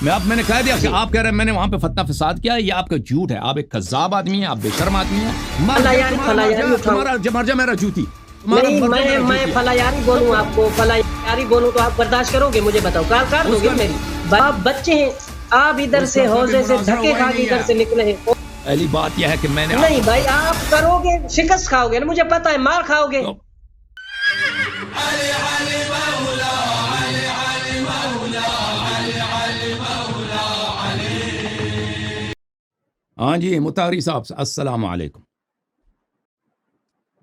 میں نے کہہ دیا کہ آپ کہہ رہے ہیں میں نے وہاں پہ فتنہ فساد کیا، یہ آپ کا جھوٹ ہے، آپ ایک کذاب آدمی ہیں، آپ بے شرم آدمی ہیں، تمہارا مر جا میرا جوتی، میں فلایاری بولوں آپ کو، فلایاری بولوں تو آپ برداشت کرو گے؟ مجھے بتاؤ، کار دو گے میری؟ آپ بچے ہیں، آپ ادھر سے حوضے سے دھکے کھا کے ادھر سے نکلے ہیں۔ پہلی بات یہ ہے کہ میں نے نہیں بھائی، آپ کرو گے شکست کھاؤ گے، مجھے پتا ہے مار کھاؤ گے۔ ہاں جی مطہری صاحب السلام علیکم،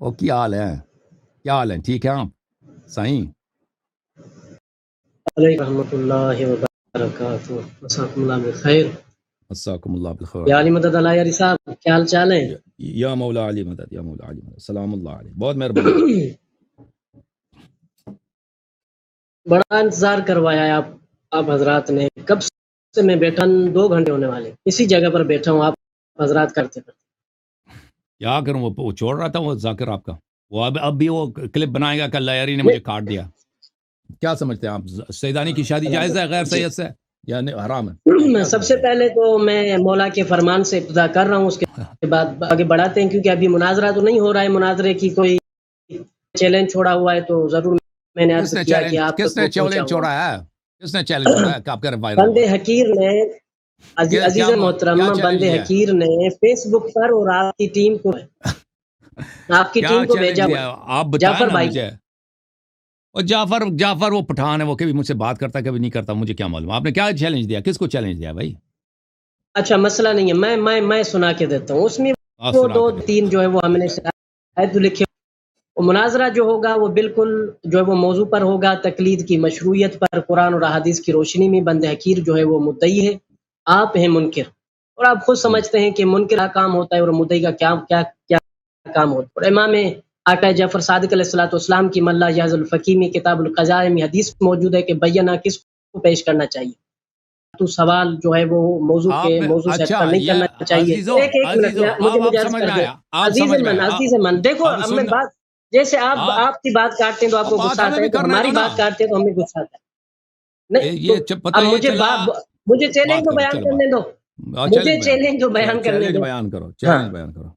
او کیا حال ہے؟ کیا حال ہے؟ ٹھیک ہے آپ صحیح؟ علیکم رحمۃ اللہ وبرکاتہ، مساکم اللہ بالخیر۔ مساکم اللہ بالخیر یا علی مدد اللہ یاری صاحب، کیا حال چال ہے؟ یا مولا علی مدد، یا مولا علی مدد، سلام اللہ علیہ، بہت مہربانی۔ بڑا انتظار کروایا ہے آپ حضرات نے، کب سے میں بیٹھا، 2 گھنٹے ہونے والے اسی جگہ پر بیٹھا ہوں، آپ حضرات کرتے کرتے۔ کیا کروں، وہ چھوڑ رہا تھا وہ ذاکر آپ کا، وہ اب بھی وہ کلپ بنائے گا کہ اللہ یاری نے مجھے کاٹ دیا۔ کیا سمجھتے ہیں آپ سیدانی کی شادی جائز ہے غیر سید سے یا حرام ہے؟ سب سے پہلے تو میں مولا کے فرمان سے ابتدا کر رہا ہوں، اس کے بعد آگے بڑھاتے ہیں، کیونکہ ابھی مناظرہ تو نہیں ہو رہا ہے، مناظرے کی کوئی چیلنج چھوڑا ہوا ہے تو ضرور میں نے عرض کیا کہ آپ کس نے چیلنج چھوڑا ہے؟ کس نے چیلنج چھوڑا ہے کہ آپ کہہ رہے ہیں وائرل بندے حقیر نے، عزیز محترم بندے حقیر نے فیس بک پر اور آپ کی ٹیم کو بھیجا آپ جعفر بتائیں بھائی مجھے۔ اور جعفر وہ پٹھان ہے، وہ کبھی مجھ سے بات کرتا کبھی نہیں کرتا، مجھے کیا معلوم آپ نے کیا چیلنج دیا، کس کو چیلنج دیا بھائی؟ اچھا مسئلہ نہیں ہے، میں سنا کے دیتا ہوں، اس میں وہ 2-3 جو ہے وہ ہم نے شاید لکھے۔ مناظرہ جو ہوگا وہ بالکل جو ہے وہ موضوع پر ہوگا، تقلید کی مشروعیت پر، قرآن اور احادیث کی روشنی میں۔ بندے حقیر جو ہے وہ مدعی ہے، آپ ہیں منکر، اور آپ خود سمجھتے ہیں کہ منکر کا کام ہوتا ہے اور مدعی کا کیا کام ہوتا ہے۔ اور امام آقا جعفر صادق علیہ الصلوۃ والسلام کی ملا یاز الفقی میں کتاب القضاء میں حدیث موجود ہے کہ بیانہ کس کو پیش کرنا چاہیے، تو سوال جو ہے وہ موضوع سے ہٹ کر نہیں کرنا چاہیے۔ ایک منٹ عزیز من دیکھو، اب میں بات جیسے آپ کی بات کاٹتے ہیں تو آپ کو غصہ آتا ہے، تو ہماری بات کاٹتے ہیں تو ہمیں غصہ آتا ہے۔ نہیں اب مجھے چیلنج کو بیان کرنے دو، مجھے چیلنج کو بیان کرنے دو۔ بیان کرو۔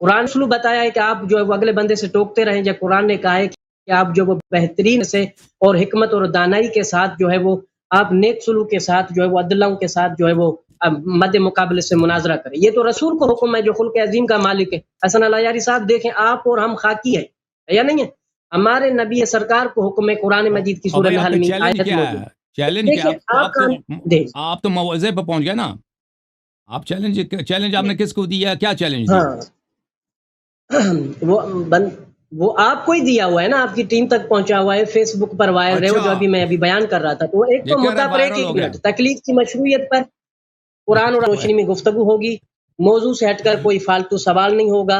قرآن شروع بتایا ہے کہ آپ جو ہے وہ اگلے بندے سے ٹوکتے رہیں، جب قرآن نے کہا ہے کہ آپ جو وہ بہترین سے اور حکمت اور دانائی کے ساتھ جو ہے وہ آپ نیک سلوک کے ساتھ جو ہے وہ عدلوں کے ساتھ جو ہے وہ مد مقابلے سے مناظرہ کریں۔ یہ تو رسول کو حکم ہے جو خلق عظیم کا مالک ہے۔ حسن اللہ یاری صاحب دیکھیں، آپ اور ہم خاکی ہے یا نہیں ہے؟ ہمارے نبی سرکار کو حکم ہے، قرآن مجید کی سورہ نحل میں آیت موجود ہے۔ آپ تو موعظے پہ پہنچ گئے نا، آپ چیلنج آپ نے کس کو دیا، کیا چیلنج دیا؟ وہ آپ کو ہی دیا ہوا ہے نا، آپ کی ٹیم تک پہنچا ہوا ہے، فیس بک پر وائرل ہے، جو ابھی میں بیان کر رہا تھا۔ تو ایک تو مدعا پر ایک منٹ تکلیف کی مشروعیت پر قرآن اور روشنی میں گفتگو ہوگی، موضوع سے ہٹ کر کوئی فالتو سوال نہیں ہوگا،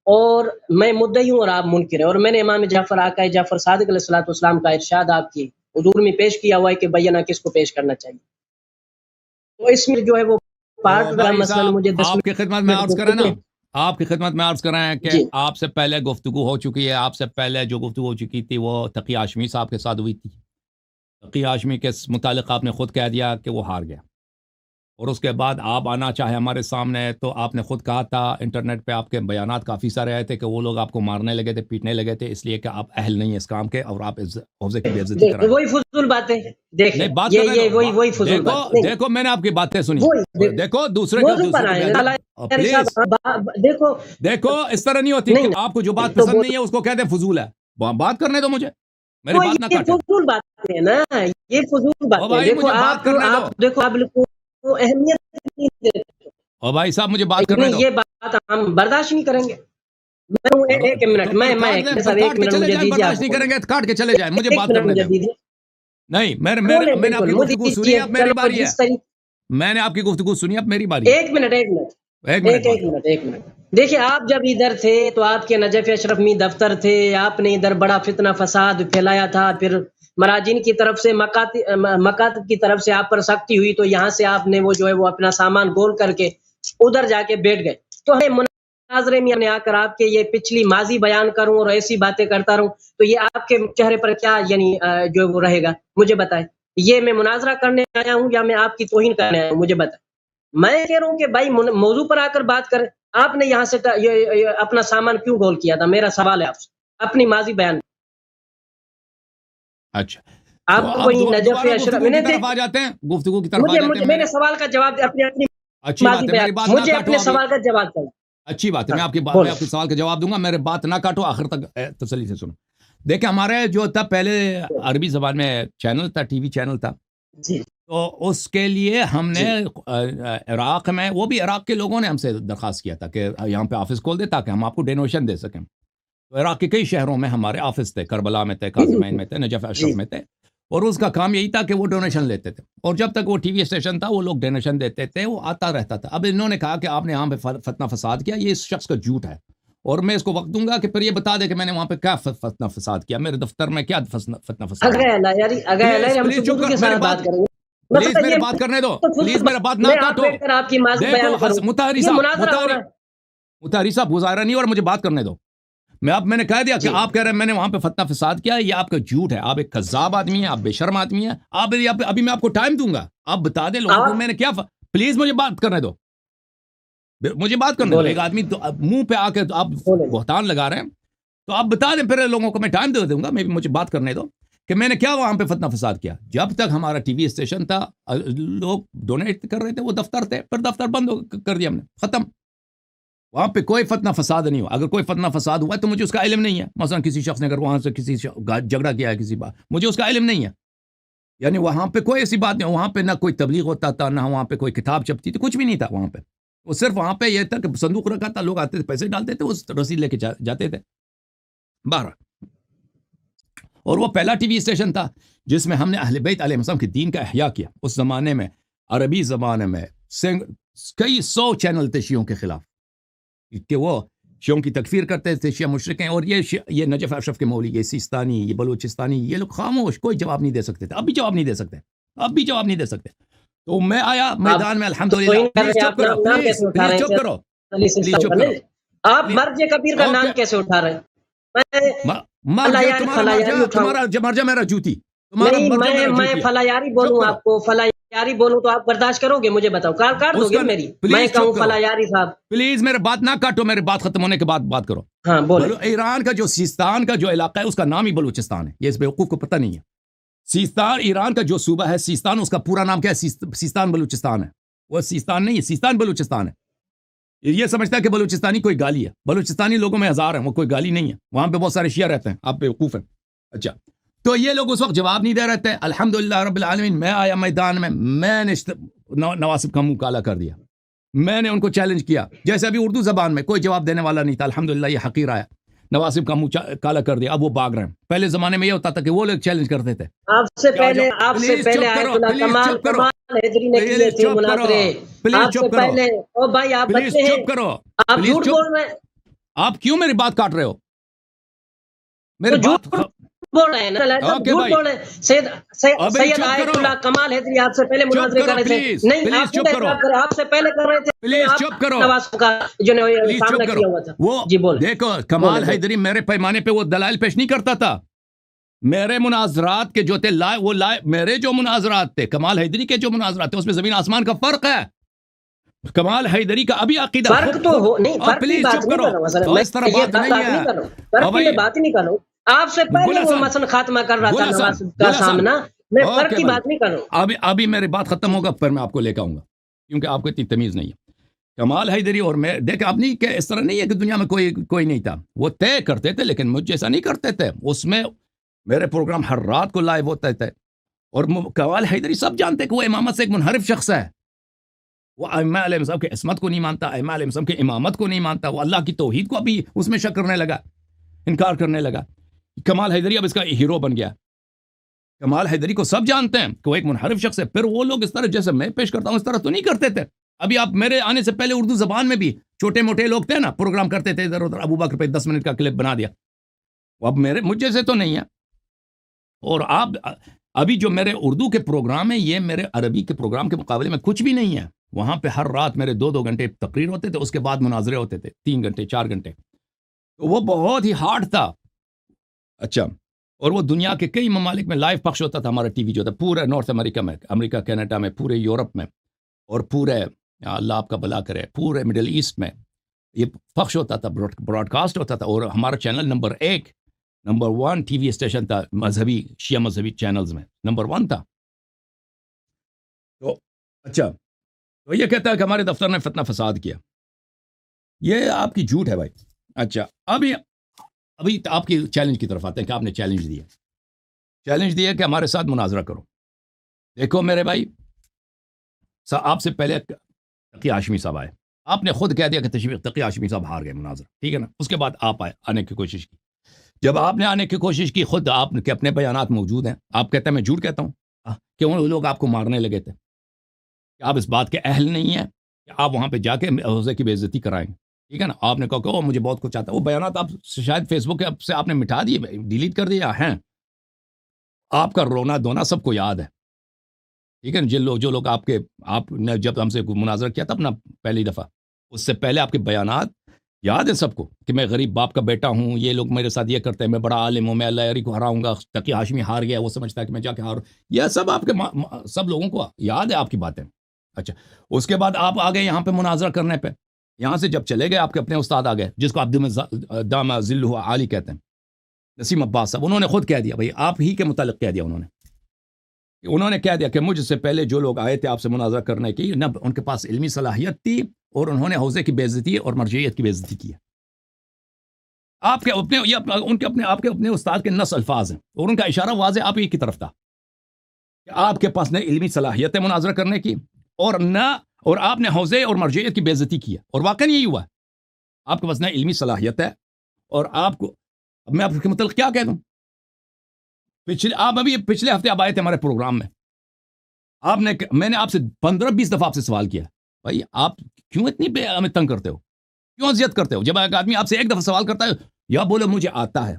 اور میں مدعی ہوں اور آپ منکر ہیں، اور میں نے امام جعفر آقا جعفر صادق علیہ الصلوۃ والسلام کا ارشاد آپ کی حضور میں پیش کیا ہوا ہے کہ بیانہ کس کو پیش کرنا چاہیے۔ تو اس میں جو ہے وہ پارٹ مثلا مجھے آپ کی خدمت میں عرض کریں نا، آپ کی خدمت میں عرض کریں کہ آپ سے پہلے گفتگو ہو چکی ہے، آپ سے پہلے جو گفتگو ہو چکی تھی وہ تقی ہاشمی صاحب کے ساتھ ہوئی تھی۔ تقی ہاشمی کے متعلق آپ نے خود کہہ دیا کہ وہ ہار گیا، اور اس کے بعد آپ آنا چاہے ہمارے سامنے تو آپ نے خود کہا تھا، انٹرنیٹ پہ آپ کے بیانات کافی سارے آئے تھے کہ وہ لوگ آپ کو مارنے لگے تھے، پیٹنے لگے تھے، اس لیے کہ آپ اہل نہیں ہیں اس کام کے، اور آپ حوضے کی بے عزتی کرائیں۔ وہی فضول باتیں دیکھیں، وہی فضول باتیں دیکھو میں نے آپ کی باتیں سنی، دیکھو دوسرے دیکھو اس طرح نہیں ہوتی کہ آپ کو جو بات پسند نہیں ہے اس کو کہتے ہیں فضول ہے، بات کرنے دو مجھے، میری بات نہ کاٹیں۔ فضول باتیں ہیں نا، یہ فضول باتیں، دیکھو آپ کو اہمیت نہیں دیتے، اور بھائی صاحب مجھے بات کرنے دو، یہ بات ہم برداشت نہیں کریں گے۔ ایک منٹ میں برداشت نہیں کریں گے، کاٹ کے چلے جائیں، مجھے بات کرنے دیں۔ نہیں میں نے آپ کی گفتگو سنی، اب میری باری ہے، میں نے آپ کی گفتگو سنی، اب میری باری ہے۔ ایک منٹ دیکھیے، آپ جب ادھر تھے تو آپ کے نجف اشرف میں دفتر تھے، آپ نے ادھر بڑا فتنہ فساد پھیلایا تھا، پھر مراجین کی طرف سے مکاتب کی طرف سے آپ پر سختی ہوئی، تو یہاں سے آپ نے وہ جو ہے وہ اپنا سامان گول کر کے ادھر جا کے بیٹھ گئے۔ تو مناظرے میں آ کر آپ کے یہ پچھلی ماضی بیان کروں اور ایسی باتیں کرتا رہوں تو یہ آپ کے چہرے پر کیا یعنی جو وہ رہے گا، مجھے بتائیں، یہ میں مناظرہ کرنے آیا ہوں یا میں آپ کی توہین کرنے آیا ہوں؟ مجھے بتا. میں کہہ رہا ہوں کہ بھائی موضوع پر آ کر بات کریں. آپ نے یہاں سے اپنا سامان کیوں گول کیا تھا؟ میرا سوال ہے آپ سے. اپنی ماضی بیان. اچھا آپ کو وہی نجف اشرف کی طرف آ جاتے ہیں, گفتگو کی طرف آ جاتے ہیں. میرے سوال کا جواب اپنی اچھی بات ہے, میری بات نہ مجھے کاٹو. اپنے سوال کا جواب دیں. اچھی بات ہے, میں آپ کے سوال کا جواب دوں گا, میرے بات نہ کاٹو, آخر تک تسلی سے سنو. دیکھیں ہمارے جو تھا پہلے عربی زبان میں چینل تھا, ٹی وی چینل تھا, تو اس کے لیے ہم نے عراق میں, وہ بھی عراق کے لوگوں نے ہم سے درخواست کیا تھا کہ یہاں پہ آفس کھول دے تاکہ ہم آپ کو ڈونیشن دے سکیں. تو عراق کے کئی شہروں میں ہمارے آفس تھے, کربلا میں تھے, قاسمین میں تھے, نجف اشرف میں تھے, اور اس کا کام یہی تھا کہ وہ ڈونیشن لیتے تھے, اور جب تک وہ ٹی وی اسٹیشن تھا وہ لوگ ڈونیشن دیتے تھے, وہ آتا رہتا تھا. اب انہوں نے کہا کہ آپ نے یہاں پہ فتنہ فساد کیا, یہ اس شخص کا جھوٹ ہے, اور میں اس کو وقت دوں گا کہ پھر یہ بتا دے کہ میں نے وہاں پہ کیا فتنہ فساد کیا, میرے دفتر میں کیا فتنہ فساد. پلیز چپ کرو, پلیز میرے بات کرنے دو, پلیز میرا بات نہ کاٹو. دیکھو مطہری صاحب گزارا نہیں, اور مجھے بات کرنے دو. میں نے کہہ دیا کہ آپ کہہ رہے ہیں میں نے وہاں پہ فتنہ فساد کیا, یہ آپ کا جھوٹ ہے. آپ ایک کذاب آدمی ہیں, آپ بے شرم آدمی ہیں. آپ ابھی میں آپ کو ٹائم دوں گا, آپ بتا دیں لوگوں کو میں نے کیا. پلیز مجھے بات کرنے دو, مجھے بات کرنے دو. ایک آدمی تو منہ پہ آ کے تو آپ بہتان لگا رہے ہیں, تو آپ بتا دیں پھر لوگوں کو, میں ٹائم دے دوں گا, مجھے بات کرنے دو کہ میں نے کیا وہاں پہ فتنہ فساد کیا. جب تک ہمارا ٹی وی اسٹیشن تھا, لوگ ڈونیٹ کر رہے تھے, وہ دفتر تھے, پھر دفتر بند کر دیا ہم نے, ختم. وہاں پہ کوئی فتنہ فساد نہیں ہوا. اگر کوئی فتنہ فساد ہوا ہے تو مجھے اس کا علم نہیں ہے. مثلا کسی شخص نے اگر وہاں سے کسی جھگڑا کیا ہے کسی بات, مجھے اس کا علم نہیں ہے. یعنی وہاں پہ کوئی ایسی بات نہیں, وہاں پہ نہ کوئی تبلیغ ہوتا تھا, نہ وہاں پہ کوئی کتاب چھپتی تھی, کچھ بھی نہیں تھا وہاں پہ. وہ صرف وہاں پہ یہ تھا کہ صندوق رکھا تھا, لوگ آتے تھے, پیسے ڈالتے تھے, اس رسید لے کے جاتے تھے باہر. اور وہ پہلا ٹی وی اسٹیشن تھا جس میں ہم نے اہل بیت علیہ السلام کے دین کا احیاء کیا. اس زمانے میں عربی زبان میں کئی 100 چینل تھے شیعوں کے خلاف, کہ وہ شیعوں کی تکفیر کرتے تھے, شیعہ مشرک ہیں. اور یہ نجف اشرف کے مولوی, یہ سیستانی, یہ بلوچستانی, یہ لوگ خاموش, کوئی جواب نہیں دے سکتے تھے. اب بھی جواب نہیں دے سکتے, اب بھی جواب نہیں دے سکتے. تو میں آیا میدان میں, الحمدللہ. پلیز چپ کرو, پلیز چپ کرو, پلیز چپ کرو. آپ مرج کبیر کا نام کیسے اٹھا رہے ہیں؟ تمہارا مرجع میرا جوتی. میں فلایاری بولوں آپ کو, فلایاری بولوں تو آپ برداشت کرو گے؟ مجھے بتاؤ, کاٹ دو گے میری؟ میں کہوں فلایاری صاحب, پلیز میرے بات نہ کاٹو, میرے بات ختم ہونے کے بعد بات کرو. ہاں بولو. ایران کا جو سیستان کا جو علاقہ ہے اس کا نام ہی بلوچستان ہے, یہ اس بیوقوف کو پتہ نہیں ہے. سیستان ایران کا جو صوبہ ہے سیستان, اس کا پورا نام کیا ہے؟ سیستان بلوچستان ہے. وہ سیستان نہیں ہے, سیستان بلوچستان ہے. یہ سمجھتا ہے کہ بلوچستانی کوئی گالی ہے. بلوچستانی لوگوں میں ہزار ہیں, وہ کوئی گالی نہیں ہے. وہاں پہ بہت سارے شیعہ رہتے ہیں, آپ بیوقوف ہیں. اچھا, تو یہ لوگ اس وقت جواب نہیں دے رہے تھے. الحمدللہ رب العالمین, میں آیا میدان میں نے نواسب کا منہ کالا کر دیا. میں نے ان کو چیلنج کیا, جیسے ابھی اردو زبان میں کوئی جواب دینے والا نہیں تھا. الحمدللہ یہ حقیر آیا, نواسب کا منہ کالا کر دیا. اب وہ بھاگ رہے ہیں. پہلے زمانے میں یہ ہوتا تھا کہ وہ لوگ چیلنج کرتے تھے. آپ سے پہلے آیت اللہ کمال حیدری نے کیے تھے مناظرے. آپ سے پہلے, او بھائی آپ بچے ہیں, آپ جھوٹ بول رہے ہیں. آپ کیوں میری بات کاٹ رہے ہو؟ میری بات بول رہے ہیں نا, جھوٹ بول رہے ہیں. سید آیت اللہ کمال حیدری آپ سے پہلے مناظرے کر رہے تھے. نہیں, آپ سے پہلے کر رہے تھے. پلیز چپ کرو, پلیز چپ کرو. وہ دیکھو, کمال حیدری میرے پیمانے پہ وہ دلائل پیش نہیں کرتا تھا. میرے مناظرات کے جو تھے میرے جو مناظرات تھے, کمال حیدری کے جو مناظرات تھے, اس میں زمین آسمان کا فرق ہے. کمال حیدری کا ابھی عقیدہ فرق تو ہو نہیں, پلیز چپ کرو, اس طرح بات نہیں ہے. بات ہی نہیں کروں. آپ سے پہلے وہ مثلا خاتمہ کر رہا تھا نواسب کا سامنا. میں فرق کی بات نہیں کر رہا ہوں. ابھی میری بات ختم ہوگا پھر میں آپ کو لے کے آؤں گا, کیونکہ آپ کو اتنی تمیز نہیں ہے. کمال حیدری اور میں دیکھ, اب نہیں کہ اس طرح نہیں ہے کہ دنیا میں کوئی نہیں تھا. وہ طے کرتے تھے لیکن مجھ جیسا نہیں کرتے تھے. اس میں میرے پروگرام ہر رات کو لائیو ہوتے تھے. اور کمال حیدری سب جانتے کہ وہ امامت سے ایک منحرف شخص ہے. وہ ائمہ علیہ السلام کی عصمت کو نہیں مانتا, ائمہ علیہ السلام کی امامت کو نہیں مانتا. وہ اللہ کی توحید کو ابھی اس میں شک کرنے لگا, انکار کرنے لگا. کمال حیدری اب اس کا ہیرو بن گیا. کمال حیدری کو سب جانتے ہیں کہ وہ ایک منحرف شخص ہے. پھر وہ لوگ اس طرح جیسے میں پیش کرتا ہوں اس طرح تو نہیں کرتے تھے. ابھی آپ میرے آنے سے پہلے اردو زبان میں بھی چھوٹے موٹے لوگ تھے نا, پروگرام کرتے تھے ادھر ادھر. ابو بکر پہ 10 منٹ کا کلپ بنا دیا. وہ اب مجھ جیسے تو نہیں ہے. اور آپ ابھی جو میرے اردو کے پروگرام ہیں, یہ میرے عربی کے پروگرام کے مقابلے میں کچھ بھی نہیں ہے. وہاں پہ ہر رات میرے 2 گھنٹے تقریر ہوتے تھے, اس کے بعد مناظرے ہوتے تھے 3 گھنٹے 4 گھنٹے. تو وہ بہت ہی ہارڈ تھا. اچھا, اور وہ دنیا کے کئی ممالک میں لائیو پخش ہوتا تھا ہمارا ٹی وی جو تھا، پورے نارتھ امریکہ میں، امریکہ کینیڈا میں، پورے یورپ میں، اور پورے اللہ آپ کا بھلا کرے پورے مڈل ایسٹ میں یہ پخش ہوتا تھا، براڈ کاسٹ ہوتا تھا. اور ہمارا channel number 1 T V station تھا مذہبی، شیعہ مذہبی چینلز میں نمبر 1 تھا. تو اچھا، تو یہ کہتا ہے کہ ہمارے دفتر نے فتنہ فساد کیا. یہ آپ کی جھوٹ ہے بھائی. اچھا، ابھی آپ کی چیلنج کی طرف آتے ہیں کہ آپ نے چیلنج دیا کہ ہمارے ساتھ مناظرہ کرو. دیکھو میرے بھائی، آپ سے پہلے تقی ہاشمی صاحب آئے، آپ نے خود کہہ دیا کہ تقی ہاشمی صاحب ہار گئے مناظرہ، ٹھیک ہے نا. اس کے بعد آپ آنے کی کوشش کی. جب آپ نے آنے کی کوشش کی، خود آپ کے اپنے بیانات موجود ہیں. آپ کہتے ہیں میں جھوٹ کہتا ہوں کہ وہ لوگ آپ کو مارنے لگے تھے، کہ آپ اس بات کے اہل نہیں ہیں کہ آپ وہاں پہ جا کے حوزے کی بے عزتی کرائیں گے، ٹھیک ہے نا. آپ نے کہا کہ مجھے بہت کچھ آتا ہے. وہ بیانات آپ شاید فیس بک سے آپ نے مٹا دیے، ڈیلیٹ کر دیا ہیں. آپ کا رونا دھونا سب کو یاد ہے، ٹھیک ہے نا. جو لوگ آپ نے جب ہم سے مناظرہ کیا تھا اپنا پہلی دفعہ، اس سے پہلے آپ کے بیانات یاد ہے سب کو کہ میں غریب باپ کا بیٹا ہوں، یہ لوگ میرے ساتھ یہ کرتے ہیں، میں بڑا عالم ہوں، میں اللہ عری کو ہراؤں گا، تقی ہاشمی ہار گیا، وہ سمجھتا ہے کہ میں جا کے ہاروں. یہ سب آپ کے سب لوگوں کو یاد ہے آپ کی باتیں. اچھا، اس کے بعد آپ آ گئے یہاں پہ مناظرہ کرنے پہ. یہاں سے جب چلے گئے، آپ کے اپنے استاد آ گئے جس کو آپ دامہ ذلہ عالی کہتے ہیں، نسیم عباس صاحب. انہوں نے خود کہہ دیا، بھائی آپ ہی کے متعلق کہہ دیا، انہوں نے کہہ دیا کہ مجھ سے پہلے جو لوگ آئے تھے آپ سے مناظرہ کرنے کی، نہ ان کے پاس علمی صلاحیت تھی اور انہوں نے حوزے کی بے عزتی اور مرجعیت کی بے عزتی کی ہے. آپ کے اپنے استاد کے نص الفاظ ہیں، اور ان کا اشارہ واضح آپ ہی کی طرف تھا کہ آپ کے پاس نہ علمی صلاحیت ہے مناظرہ کرنے کی، اور آپ نے حوزے اور مرجعیت کی بے عزتی کی ہے. اور واقعی یہی ہوا ہے. آپ کے پاس نہ علمی صلاحیت ہے، اور میں آپ کے متعلق کیا کہہ دوں. پچھلے ہفتے آپ آئے تھے ہمارے پروگرام میں، میں نے آپ سے 15-20 دفعہ آپ سے سوال کیا، بھائی آپ کیوں اتنی ہمیں تنگ کرتے ہو، کیوں اذیت کرتے ہو. جب ایک آدمی آپ سے ایک دفعہ سوال کرتا ہے، یا بولے مجھے آتا ہے،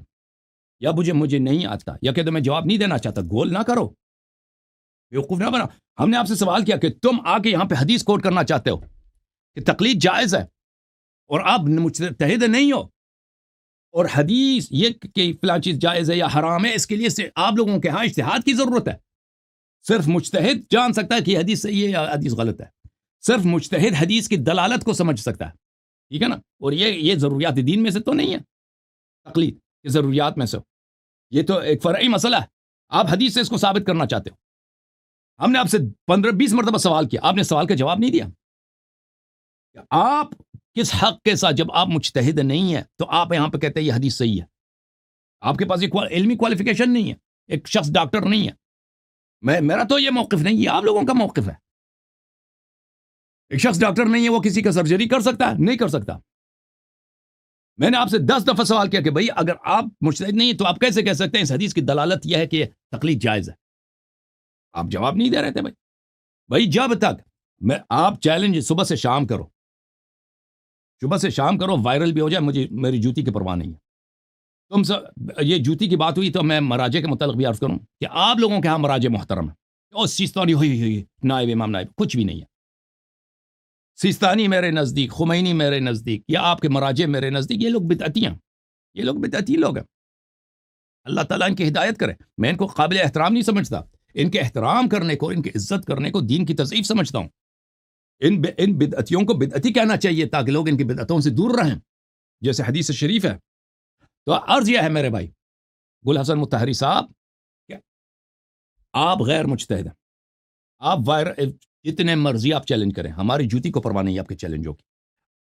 یا مجھے نہیں آتا، یا کہ میں جواب نہیں دینا چاہتا. گول نہ کرو، بیوقوف نہ بنا. ہم نے آپ سے سوال کیا کہ تم آ کے یہاں پہ حدیث کوٹ کرنا چاہتے ہو کہ تقلید جائز ہے، اور آپ مجتہد نہیں ہو، اور حدیث یہ کہ فلاں چیز جائز ہے یا حرام ہے، اس کے لیے آپ لوگوں کے ہاں اجتہاد کی ضرورت ہے. صرف مجتہد جان سکتا ہے کہ حدیث صحیح ہے یا حدیث غلط ہے. صرف مجتہد حدیث کی دلالت کو سمجھ سکتا ہے، ٹھیک ہے نا. اور یہ ضروریات دین میں سے تو نہیں ہے، تقلید کی ضروریات میں سے. یہ تو ایک فرعی مسئلہ ہے. آپ حدیث سے اس کو ثابت کرنا چاہتے ہو. ہم نے آپ سے 15-20 مرتبہ سوال کیا، آپ نے سوال کا جواب نہیں دیا. آپ کس حق کے ساتھ، جب آپ مجتہد نہیں ہیں تو آپ یہاں پہ کہتے ہیں یہ حدیث صحیح ہے. آپ کے پاس علمی کوالیفیکیشن نہیں ہے، ایک شخص ڈاکٹر نہیں ہے. میرا تو یہ موقف نہیں، یہ آپ لوگوں کا موقف ہے. ایک شخص ڈاکٹر نہیں ہے، وہ کسی کا سرجری کر سکتا ہے؟ نہیں کر سکتا. میں نے آپ سے 10 دفعہ سوال کیا کہ بھئی اگر آپ مجتہد نہیں تو آپ کیسے کہہ سکتے ہیں اس حدیث کی دلالت یہ ہے کہ تقلید جائز ہے. آپ جواب نہیں دے رہے تھے. بھئی جب تک آپ چیلنج صبح سے شام کرو، وائرل بھی ہو جائے، میری جوتی کی پرواہ نہیں ہے. تم سے یہ جوتی کی بات ہوئی تو میں مراجع کے متعلق بھی عرض کروں کہ آپ لوگوں کے ہاں مراجع محترم ہیں. اور سیستانی ہوئی نائب امام نائب کچھ بھی نہیں ہے. سیستانی میرے نزدیک، خمینی میرے نزدیک، یا آپ کے مراجع میرے نزدیک، یہ لوگ بدعتی ہیں، یہ لوگ بدعتی لوگ ہیں. اللہ تعالیٰ ان کی ہدایت کرے. میں ان کو قابل احترام نہیں سمجھتا. ان کے احترام کرنے کو، ان کی عزت کرنے کو دین کی تضعیف سمجھتا ہوں. ان بدعتیوں کو بدعتی کہنا چاہیے تاکہ لوگ ان کی بدعتوں سے دور رہیں، جیسے حدیث شریف ہے. تو عرض یہ ہے میرے بھائی گل حسن مطہری صاحب کہ آپ غیر مجتہد ہیں. آپ جتنے مرضی آپ چیلنج کریں، ہماری جوتی کو پرواہ نہیں آپ کے چیلنجوں کی.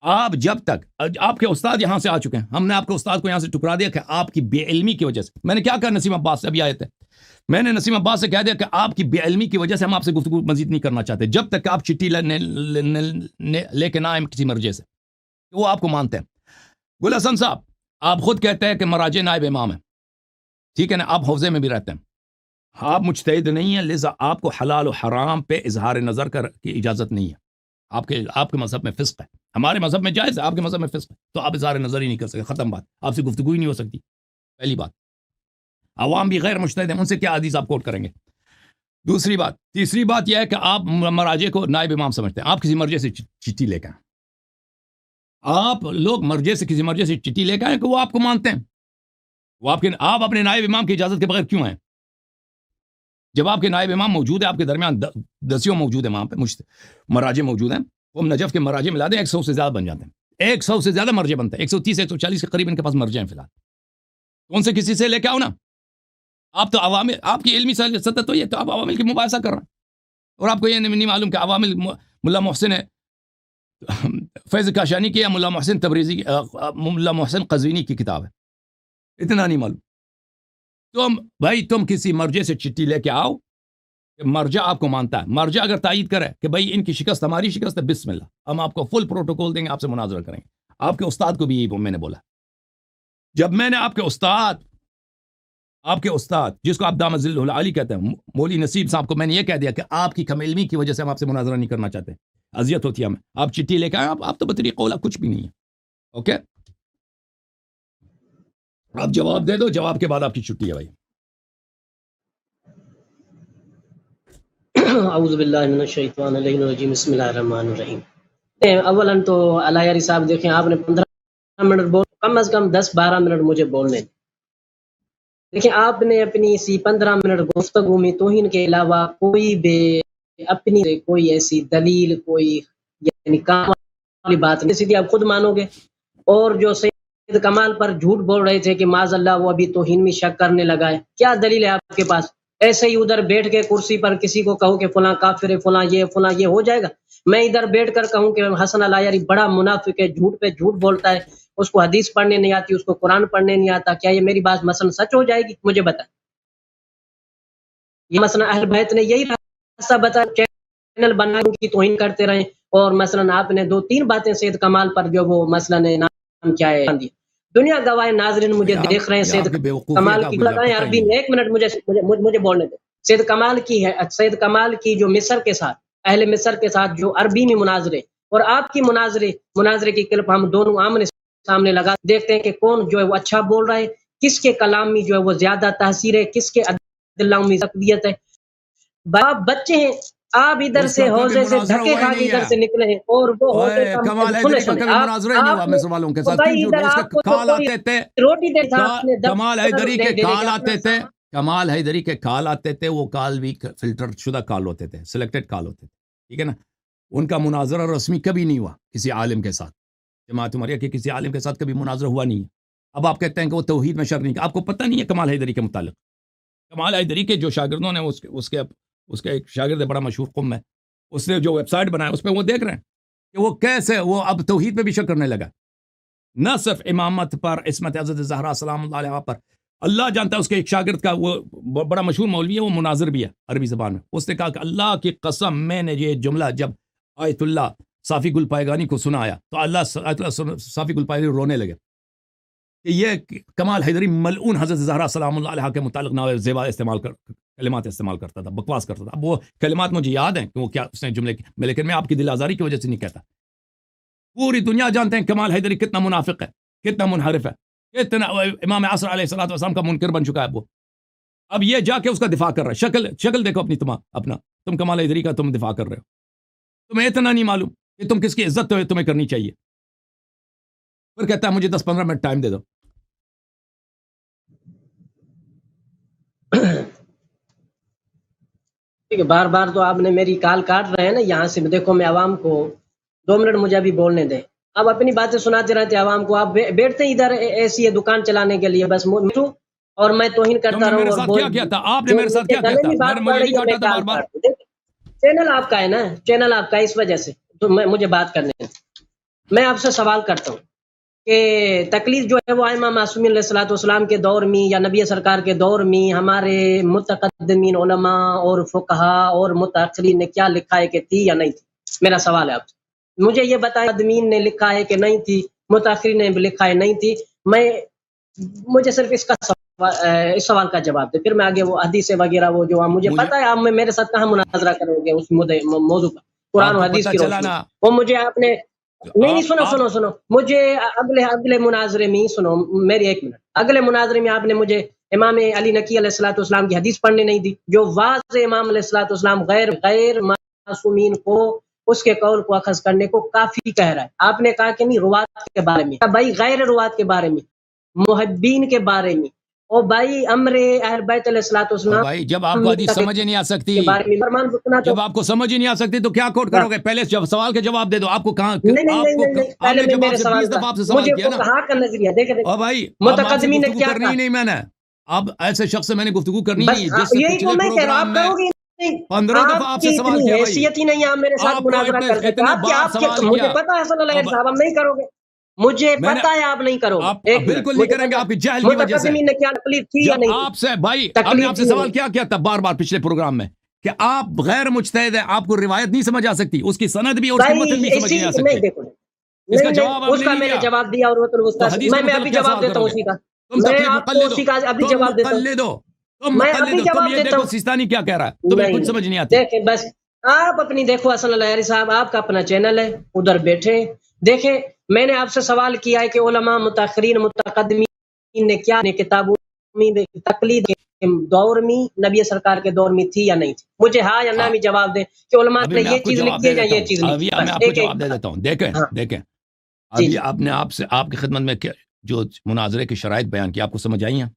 آپ جب تک آپ کے استاد یہاں سے آ چکے ہیں، ہم نے آپ کے استاد کو یہاں سے ٹکرا دیا کہ آپ کی بے علمی کی وجہ سے. میں نے کیا کہا نسیم عباس سے ابھی آئے تھے، میں نے نسیم عباس سے کہہ دیا کہ آپ کی بے علمی کی وجہ سے ہم آپ سے گفتگو مزید نہیں کرنا چاہتے جب تک آپ چٹھی لے کے نہ آئیں کسی مرجع سے، وہ آپ کو مانتے ہیں. گل حسن صاحب، آپ خود کہتے ہیں کہ مراجع نائب امام ہیں، ٹھیک ہے نا. آپ حوزے میں بھی رہتے ہیں، آپ مجتہد نہیں ہیں، لہذا آپ کو حلال و حرام پہ اظہار نظر کی اجازت نہیں ہے. آپ کے مذہب میں فسق ہے، ہمارے مذہب میں جائز ہے، آپ کے مذہب میں فسق ہے. تو آپ اظہار نظر ہی نہیں کر سکتے، ختم بات. آپ سے گفتگو ہی نہیں ہو سکتی. پہلی بات. عوام بھی غیر مجتہد ہیں، ان سے کیا حدیث آپ کوٹ کریں گے. دوسری بات. تیسری بات یہ ہے کہ آپ مراجع کو نائب امام سمجھتے ہیں. آپ کسی مرجع سے چٹھی لے کے آئیں، آپ لوگ مرجع سے کسی مرجع سے چٹھی لے کے آئیں کہ وہ آپ کو مانتے ہیں. وہ آپ اپنے نائب امام کی اجازت کے بغیر کیوں ہیں؟ جب آپ کے نائب امام موجود ہے، آپ کے درمیان دسیوں موجود ہیں، وہاں پہ مراجع موجود ہیں، وہ ہم نجف کے مراجع ملا دیں 100 سے زیادہ بن جاتے ہیں، 100 سے زیادہ مرجع بنتے ہیں، 130 140 کے قریب ان کے پاس مرجع ہیں فی الحال. کون سے کسی سے لے کے آؤ نا. آپ تو عوام، آپ کی علمی سطح تو یہ تو آپ عوامل کی مباحثہ کر رہے ہیں، اور آپ کو یہ نہیں معلوم کہ عوامل ملا محسن ہے فیض کاشانی کی یا ملا محسن تبریزی ملا محسن قزوینی کی کتاب ہے، اتنا نہیں معلوم. تم کسی مرجع سے چٹھی لے کے آؤ کہ مرجع آپ کو مانتا ہے، مرجع اگر تائید کرے کہ بھائی ان کی شکست ہماری شکست ہے، بسم اللہ، ہم آپ کو فل پروٹوکول دیں گے، آپ سے مناظرہ کریں گے. آپ کے استاد کو بھی یہی میں نے بولا. جب میں نے آپ کے استاد جس کو آپ دامت ذلہ العالی کہتے ہیں، مولوی نصیب صاحب کو میں نے یہ کہہ دیا کہ آپ کی کم علمی کی وجہ سے ہم آپ سے مناظرہ نہیں کرنا چاہتے، اذیت ہوتی ہے ہمیں، آپ چٹھی لے کے آئے، آپ تو بطریق قولہ کچھ بھی نہیں ہے. اوکے، آپ جواب دے دو، جواب کے بعد آپ کی چھٹی ہے بھائی. اعوذ باللہ من الشیطان الرجیم، بسم اللہ الرحمن الرحیم. اولاً تو علیہ صاحب دیکھیں، آپ نے 15 منٹ بول، کم از کم 10-12 منٹ مجھے بولنے. دیکھیں آپ نے اپنی اسی 15 منٹ گفتگو میں توہین کے علاوہ کوئی بھی اپنی کوئی ایسی دلیل، کوئی یعنی کام والی بات نہیں. سیدھی آپ خود مانو گے. اور جو سید کمال پر جھوٹ بول رہے تھے کہ معاذ اللہ وہ ابھی توہین میں شک کرنے لگا ہے، کیا دلیل ہے آپ کے پاس؟ ایسے ہی ادھر بیٹھ کے کرسی پر کسی کو کہو کہ فلاں کافر ہے، فلاں یہ ہو جائے گا؟ میں ادھر بیٹھ کر کہوں کہ حسن العیاری بڑا منافق ہے، جھوٹ پہ جھوٹ بولتا ہے، اس کو حدیث پڑھنے نہیں آتی، اس کو قرآن پڑھنے نہیں آتا، کیا یہ میری بات مثلا سچ ہو جائے گی؟ مجھے بتا. یہ مثلا اہل بیت نے یہی راستہ بتایا، چینل بنا کی توہین کرتے رہے، اور مثلا آپ نے 2-3 باتیں سید کمال پر جو وہ مثلا نام کیا ہے دنیا گواہ ناظرین مجھے دیکھ رہے ہیں، سید کمال کی لگائیں عربی میں 1 منٹ مجھے بولنے دیں. سید کمال کی جو مصر کے ساتھ، اہل مصر کے ساتھ جو عربی میں مناظرے، اور آپ کی مناظرے کی کلپ ہم دونوں آمنے سامنے لگا دیکھتے ہیں کہ کون جو ہے وہ اچھا بول رہا ہے، کس کے کلام میں جو ہے وہ زیادہ تاثیر ہے، کس کے ادلہ میں تقویت ہے. باپ بچے ہیں، آپ ادھر سے حوضے سے دھکے کھا کے ادھر سے نکلے ہیں، اور وہ حوضے کا کمال حیدری کا کبھی مناظرہ ہی نہیں ہوا مصر والوں کے ساتھ. کیوں جھوٹ؟ اس کے کال آتے تھے، روٹی دے کمال حیدری کے کال آتے تھے، کمال حیدری کے کال آتے تھے، وہ کال بھی فلٹر شدہ کال ہوتے تھے، سلیکٹڈ کال ہوتے تھے، ٹھیک ہے نا. ان کا مناظرہ رسمی کبھی نہیں ہوا کسی عالم کے ساتھ. جماعت عمریہ کے کسی عالم کے ساتھ کبھی مناظرہ ہوا نہیں ہے. اب آپ کہتے ہیں کہ وہ توحید میں شر نہیں. آپ کو پتہ نہیں ہے کمال حیدری کے متعلق. کمال حیدری کے جو شاگردوں نے اس کے ایک شاگرد بڑا مشہور قم ہے، اس نے جو ویب سائٹ بنایا اس پہ وہ دیکھ رہے ہیں کہ وہ کیسے وہ اب توحید پہ بھی شک کرنے لگا، نہ صرف امامت پر، عصمت حضرت زہرا سلام اللہ علیہ پر. اللہ جانتا ہے اس کے ایک شاگرد کا، وہ بڑا مشہور مولوی ہے، وہ مناظر بھی ہے عربی زبان میں. اس نے کہا کہ اللہ کی قسم میں نے یہ جملہ جب آیت اللہ صافی گل پائیگانی کو سنایا تو اللہ صافی گل پائیگانی رونے لگے کہ یہ کمال حیدری ملعون حضرت زہرا سلام اللہ علیہ کے متعلق ناوزیبا کلمات استعمال کرتا تھا، بکواس کرتا تھا. اب وہ کلمات مجھے یاد ہیں کہ وہ کیا اس نے جملے میں، لیکن میں آپ کی دل آزاری کی وجہ سے نہیں کہتا. پوری دنیا جانتے ہیں کمال حیدری کتنا منافق ہے، کتنا منحرف ہے، کتنا امام عصر علیہ الصلوۃ والسلام کا منکر بن چکا ہے وہ. اب یہ جا کے اس کا دفاع کر رہا ہے. شکل دیکھو اپنی، تم کمال حیدری کا تم دفاع کر رہے ہو. تمہیں اتنا نہیں معلوم کہ تم کس کی عزت تمہیں کرنی چاہیے. پھر کہتا ہے مجھے 10-15 منٹ ٹائم دے دو. بار بار تو آپ نے میری کال کاٹ رہے ہیں نا یہاں سے. دیکھو میں عوام کو 2 منٹ مجھے ابھی بولنے دیں. آپ اپنی باتیں سناتے رہتے عوام کو، آپ بیٹھتے ہیں ادھر ایسی دکان چلانے کے لیے بس اور میں توہین کرتا رہوں. اور کیا کیا تھا آپ نے میرے ساتھ؟ کیا کیا تھا؟ چینل آپ کا ہے نا، چینل آپ کا، اس وجہ سے تو مجھے بات کرنے دیں. میں آپ سے سوال کرتا ہوں کہ تکلیف جو ہے وہ ائمہ معصومین علیہ الصلوۃ والسلام کے دور میں یا نبی سرکار کے دور میں ہمارے متقدمین علماء اور فقہا اور متأخرین نے کیا لکھا ہے کہ تھی یا نہیں تھی؟ میرا سوال ہے آپ سے. مجھے یہ بتائیں مقدمین نے لکھا ہے کہ نہیں تھی، متأخرین نے لکھا ہے نہیں تھی. مجھے صرف اس سوال کا جواب دے، پھر میں آگے وہ حدیث وغیرہ وہ جو مجھے پتہ ہے آپ میرے ساتھ کہاں مناظرہ کرو گے اس موضوع پر، قرآن و حدیث کی روشنی. وہ مجھے آپ نے نہیں سنو مجھے اگلے مناظرے میں سنو میری 1 منٹ. اگلے مناظرے میں آپ نے مجھے امام علی نقی علیہ الصلوۃ والسلام کی حدیث پڑھنے نہیں دی، جو واضح امام علیہ الصلوۃ والسلام غیر معصومین کو اس کے قول کو اخذ کرنے کو کافی کہہ رہا ہے. آپ نے کہا کہ نہیں روات کے بارے میں، بھائی غیر روات کے بارے میں، محبین کے بارے میں، او بھائی امر اہل بیت علیہ الصلوۃ والسلام بھائی جب آپ کو حدیث سمجھ ہی نہیں آ سکتی، کے بارے میں فرمان سنا تو جب آپ کو سمجھ ہی نہیں آ سکتی تو کیا کوٹ کرو گے؟ پہلے سوال کے جواب دے دو. آپ کو کہاں نہیں آپ کو نہیں آپ پہلے نے میں جب آپ میرے سے سوال 20 کا دفعہ آپ سے سوال مجھے کیا نا. فقہاء کا نظریہ دیکھیں او بھائی اب آپ سے متقدمین نے گفتگو کیا کرنی کہا ہی نہیں، میں نے اب ایسے شخص سے میں نے گفتگو کرنی بس نہیں جس سے یہی تو پچھلے میں کہہ رہا ہوں پروگرام آپ میں کرو گے نہیں 15 دفعہ آپ آپ سے کی سوال اتنی کیا. بھائی حیثیت ہی نہیں ہے آپ میرے ساتھ آپ کو مناظرہ کر سکتے اتنے آپ بار آپ سوال مجھے کیا. پتا ہے صلی اللہ اب علیہ صاحب نہیں کرو گے، مجھے میں نے پتا ہے آپ نہیں کرو گے. آپ ایک منٹ بالکل نہیں مجھے کریں گے پتا آپ کی جہل کی وجہ سے. متقدمین نے کیا تکلیف تھی یا جب نہیں آپ سے بھائی ہم نے تکلیف آپ سے تھی یا سوال نہیں کیا تھا بار بار پچھلے پروگرام میں کہ آپ غیر مجتہد ہیں، آپ کو روایت نہیں سمجھ آ سکتی، اس کی سند بھی اور اس کی متن بھی بھائی سمجھ اسی نہیں آ نہیں سکتے. دیکھو اس کا نہیں جواب آپ اس نے کا نہیں میں نے لیا جواب دیا اور تو حدیث کے میں متعلق ابھی کیا جواب سوال دیتا کرو ہوں گے؟ اسی کا تم میں تقلید آپ کو مقلد ہو، اسی کا ابھی تم جواب دیتا ہوں مقلد ہو، تم میں مقلد ابھی ہو. تم جواب یہ دیتا دیکھو ہوں سیستانی کیا کہہ رہا ہے، تمہیں نہیں کچھ سمجھ نہیں آتی. دیکھیں بس آپ اپنی دیکھو حسن الہری صاحب آپ کا اپنا چینل ہے ادھر بیٹھے دیکھیں میں نے آپ سے سوال کیا ہے کہ علماء متاخرین متقدمین نے کیا کتابوں میں تقلید کے دور میں نبی سرکار کے دور میں تھی یا نہیں تھی مجھے ہاں یا نہ میں جواب دیں کہ علماء ابھی نے میں یہ آپ کو چیز جواب لکھی دے ہے یا دیتا یہ ہوں، چیز لکھی ابھی ہے میں بس آپ کو ایک جواب دے دیتا ہوں. دیکھیں ہاں دیکھیں جی ابھی آپ نے آپ کی خدمت میں جو مناظرے کی شرائط بیان کی آپ کو سمجھ آئی ہیں؟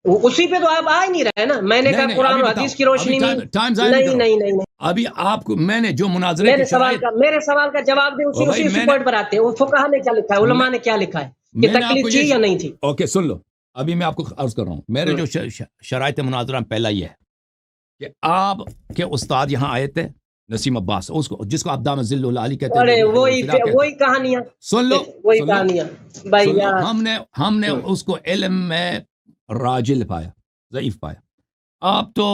اسی پہ تو آپ آ ہی نہیں رہے نا میں نے نہیں کہا نہیں قرآن ابھی اور بتاؤ، حدیث کی ابھی روشنی میں ٹائم ضائع نہیں کرو. نہیں ابھی آپ کو میں نے جو مناظرے کی شرائط میرے سوال کا جواب دیں او بھائی اسی پوائنٹ پر آتے ہیں وہ فقہاء نے کیا لکھا ہے علماء نے کیا لکھا ہے کہ میں نے آپ کو تکلیف تھی یا نہیں تھی اوکے سن لو. ابھی میں آپ کو عرض کر رہا ہوں میرے جو شرائط مناظرہ میں پہلا یہ ہے کہ آپ کے استاد یہاں آئے تھے نسیم عباس اس کو جس کو آپ دامت ذل العالی کہتے ہیں، ارے وہی کہانیاں سن لو وہی سن لو کہانیاں بھائی سن لو. یار ہم نے اس کو علم میں راجل پایا، ضعیف پایا. آپ تو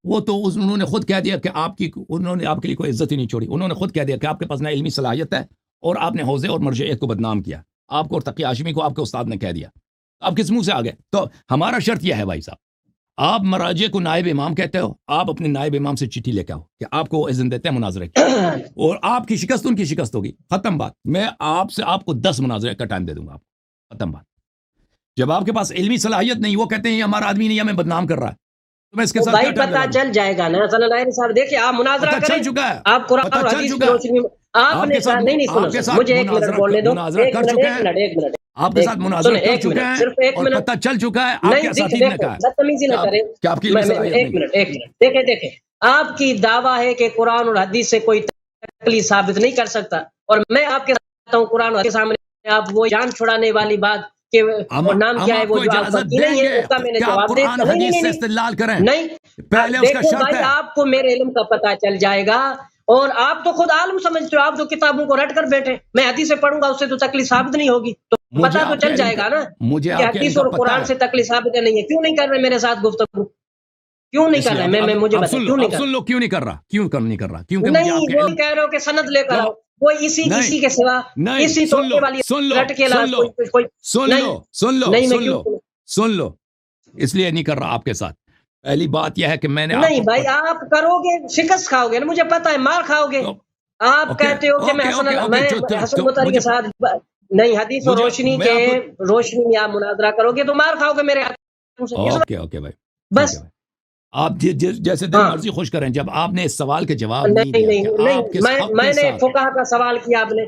وہ تو انہوں نے خود کہہ دیا کہ انہوں نے آپ کے لیے کوئی عزت ہی نہیں چھوڑی. انہوں نے خود کہہ دیا کہ آپ کے پاس نہ علمی صلاحیت ہے اور آپ نے حوزے اور مرجعیت کو بدنام کیا. آپ کو اور تقی ہاشمی کو آپ کے استاد نے کہہ دیا. آپ کس منہ سے آ گئے؟ تو ہمارا شرط یہ ہے بھائی صاحب، آپ مراجع کو نائب امام کہتے ہو، آپ اپنے نائب امام سے چٹھی لے کے آؤ کہ آپ کو اذن دیتے ہیں مناظرے کی، اور آپ کی شکست ان کی شکست ہوگی. ختم بات. میں آپ کو 10 مناظرے کا ٹائم دے دوں گا. آپ ختم بات. جب آپ کے پاس علمی صلاحیت نہیں، وہ کہتے ہیں ہمارا آدمی نہیں ہمیں بدنام کر رہا ہے، تو میں اس کے ساتھ کیا ٹائم پتا چل جائے گا نا صلی اللہ علیہ وسلم. دیکھیں آپ مناظرہ پتہ کریں چل چکا ہے، آپ قرآن پتہ اور چل حدیث کی چکا ہے. روشنی میں آپ نے کہا نہیں سنو مجھے ایک منٹ بولنے دو. مناظرہ کر چکے ہیں، آپ کے ساتھ مناظرہ کر چکے ہیں صرف ایک اور منٹ پتہ چل چکا ہے آپ کے نہیں اساتذہ نے دیکھو کہا بدتمیزی نہ کریں. کہ آپ کی علمی صلاحیت ایک نہیں. منٹ دیکھیں آپ کی دعویٰ ہے کہ قرآن اور حدیث سے کوئی تکلیف ثابت نہیں کر سکتا اور میں آپ کے ساتھ ہوں قرآن اور حدیث کے سامنے آپ وہ جان چھڑانے والی بات کہ ہم نام کیا ہے آپ وہ کو جو آپ اجازت کی دیں نہیں ہے گے اس کا میں نے کہ آپ جواب دے قرآن حدیث سے استدلال کریں. نہیں پہلے اس کا دیکھو شرط بھائی ہے. آپ کو میرے علم کا پتہ چل جائے گا اور آپ تو خود عالم سمجھتے ہو، آپ تو کتابوں کو رٹ کر بیٹھے. میں حدیث سے پڑھوں گا اس سے تو تکلیف ثابت نہیں ہوگی تو مجھے پتہ تو آپ کے چل علم جائے کا گا نا مجھے کہ آپ کے علم حدیث کا اور پتہ قرآن ہے. سے تکلیف ثابت نہیں ہے. کیوں نہیں کر رہے میرے ساتھ گفتگو؟ کیوں نہیں اس کر لیے رہے؟ میں مجھے اب بتا سن لو، کیوں نہیں اب کر سن لو کیوں نہیں کر رہا، نہیں کر رہا کیونکہ مجھے آپ نہیں کے وہ علم کہہ رہے ہو کہ سند لے کر جب آؤ وہ اسی کے سوا نہیں اسی سن لو توقع والی سن لو رٹ کے سن لو کوئی سن نہیں لو سن لو نہیں میں سن کیوں لو سن لو اس لیے نہیں کر رہا آپ کے ساتھ. پہلی بات یہ ہے کہ میں نے آپ نہیں کو بھائی آپ کرو گے شکست کھاؤ گے نا مجھے پتا ہے مار کھاؤ گے. آپ کہتے ہو کہ میں حسن مطہری کے ساتھ نہیں حدیث اور روشنی میں آپ مناظرہ کرو گے تو مار کھاؤ گے میرے ہاتھ سے. اوکے بھائی بس آپ جیسے دل مرضی خوش کریں. جب آپ نے اس سوال کے جواب نہیں دیا کہ آپ کس حق میں کے نے ساتھ فقہاء کا سوال کیا آپ نے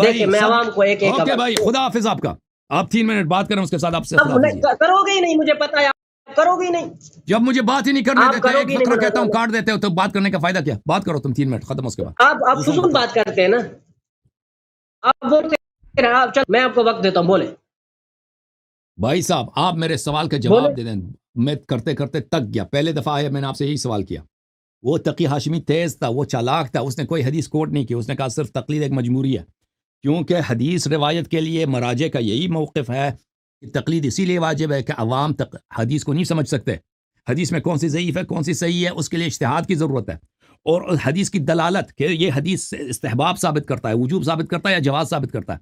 دیکھیں میں عوام کو ایک اوکے بھائی خدا حافظ. آپ کا آپ 3 منٹ بات کریں اس کے ساتھ آپ سے خدا حافظ. کرو گے ہی نہیں مجھے پتا ہے آپ کرو گے ہی نہیں. جب مجھے بات ہی نہیں کرنے آپ دیتے کرو ایک گے فقرہ نہیں کہتا ہوں کاٹ دیتے ہو تو بات کرنے کا فائدہ کیا؟ بات کرو تم 3 منٹ ختم اس کے بعد آپ فضول بات کرتے ہیں نا. آپ بولتے ہیں میں آپ کو وقت دیتا ہوں بولے بھائی صاحب. آپ میرے سوال کا جواب دے دیں. میں کرتے کرتے تک گیا. پہلے دفعہ آیا میں نے آپ سے یہی سوال کیا. وہ تقی ہاشمی تیز تھا، وہ چالاک تھا، اس نے کوئی حدیث کوٹ نہیں کی. اس نے کہا صرف تقلید ایک مجبوری ہے کیونکہ حدیث روایت کے لیے مراجع کا یہی موقف ہے کہ تقلید اسی لیے واجب ہے کہ عوام حدیث کو نہیں سمجھ سکتے. حدیث میں کون سی ضعیف ہے کون سی صحیح ہے اس کے لیے اجتہاد کی ضرورت ہے. اور حدیث کی دلالت کہ یہ حدیث استحباب ثابت کرتا ہے، وجوب ثابت کرتا ہے یا جواز ثابت کرتا ہے،